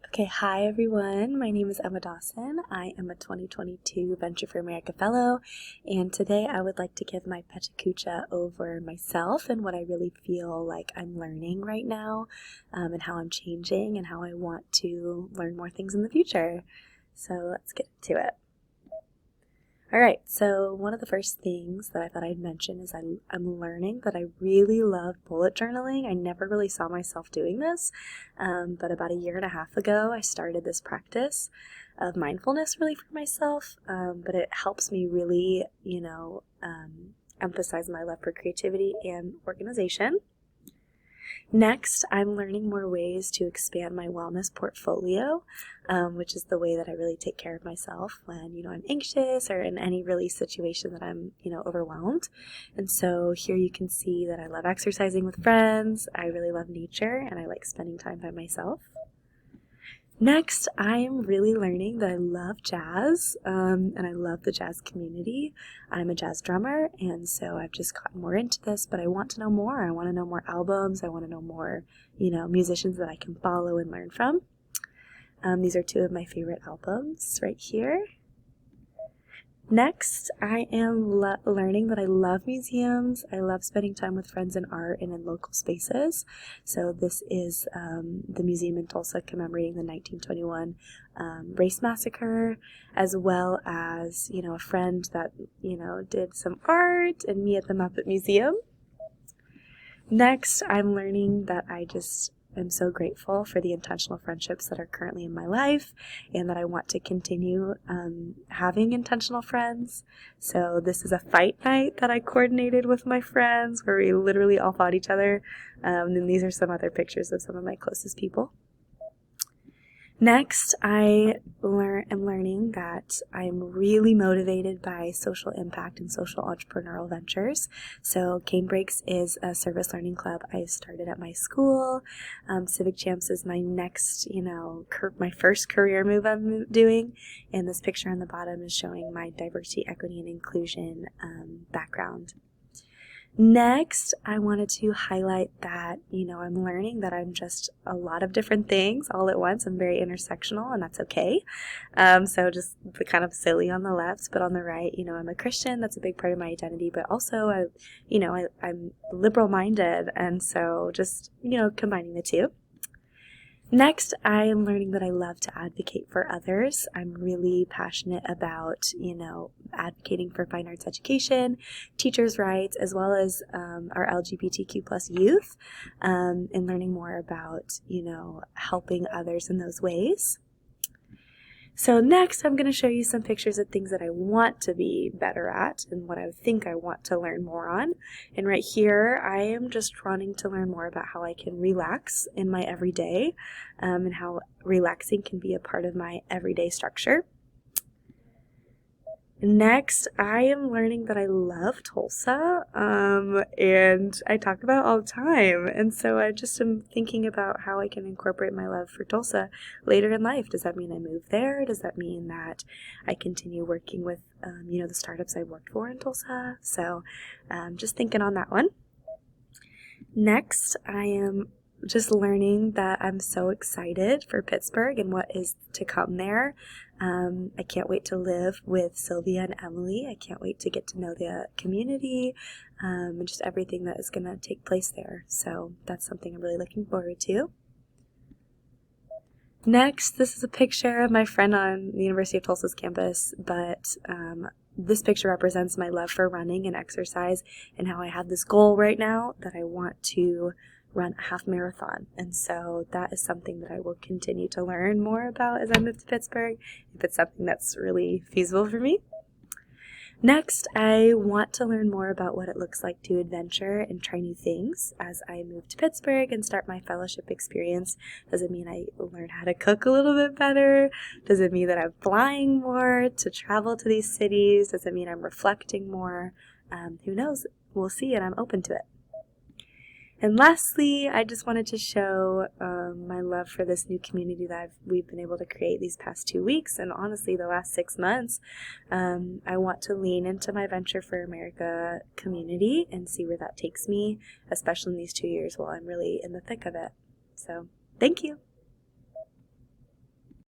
Okay, hi everyone. My name is Emma Dawson. I am a 2022 Venture for America Fellow, and today I would like to give my Pecha Kucha over myself and what I really feel like I'm learning right now, and how I'm changing and how I want to learn more things in the future. So let's get into it. Alright, so one of the first things that I thought I'd mention is I'm learning that I really love bullet journaling. I never really saw myself doing this, but about a year and a half ago I started this practice of mindfulness really for myself, but it helps me really, emphasize my love for creativity and organization. Next, I'm learning more ways to expand my wellness portfolio, which is the way that I really take care of myself when, I'm anxious or in any really situation that I'm, overwhelmed. And so here you can see that I love exercising with friends, I really love nature, and I like spending time by myself. Next, I am really learning that I love jazz, and I love the jazz community. I'm a jazz drummer, and so I've just gotten more into this, but I want to know more. I want to know more albums. I want to know more, musicians that I can follow and learn from. These are two of my favorite albums right here. Next, I am learning that I love museums. I love spending time with friends in art and in local spaces. So this is the museum in Tulsa commemorating the 1921 race massacre, as well as, a friend that, did some art and me at the Muppet Museum. Next, I'm learning that I'm so grateful for the intentional friendships that are currently in my life and that I want to continue having intentional friends. So this is a fight night that I coordinated with my friends where we literally all fought each other. And these are some other pictures of some of my closest people. Next, I am learning that I'm really motivated by social impact and social entrepreneurial ventures. So Cane Breaks is a service learning club I started at my school. Civic Champs is my next, my first career move I'm doing. And this picture on the bottom is showing my diversity, equity, and inclusion background. Next, I wanted to highlight that, I'm learning that I'm just a lot of different things all at once. I'm very intersectional, and that's okay. So just the kind of silly on the left, but on the right, I'm a Christian. That's a big part of my identity, but also, I'm liberal-minded, and so just, combining the two. Next, I am learning that I love to advocate for others. I'm really passionate about, advocating for fine arts education, teachers' rights, as well as our LGBTQ plus youth, and learning more about, helping others in those ways. So next, I'm going to show you some pictures of things that I want to be better at and what I think I want to learn more on. And right here, I am just wanting to learn more about how I can relax in my everyday, and how relaxing can be a part of my everyday structure. Next, I am learning that I love Tulsa, and I talk about it all the time, and so I just am thinking about how I can incorporate my love for Tulsa later in life. Does that mean I move there? Does that mean that I continue working with, the startups I worked for in Tulsa? So just thinking on that one. Next, I am just learning that I'm so excited for Pittsburgh and what is to come there. I can't wait to live with Sylvia and Emily. I can't wait to get to know the community, and just everything that is going to take place there. So that's something I'm really looking forward to. Next, this is a picture of my friend on the University of Tulsa's campus, but this picture represents my love for running and exercise and how I have this goal right now that I want to run a half marathon, and so that is something that I will continue to learn more about as I move to Pittsburgh, if it's something that's really feasible for me. Next, I want to learn more about what it looks like to adventure and try new things as I move to Pittsburgh and start my fellowship experience. Does it mean I learn how to cook a little bit better? Does it mean that I'm flying more to travel to these cities? Does it mean I'm reflecting more? Who knows? We'll see, and I'm open to it. And lastly, I just wanted to show my love for this new community that we've been able to create these past 2 weeks, and honestly the last 6 months. I want to lean into my Venture for America community and see where that takes me, especially in these 2 years while I'm really in the thick of it. So, thank you.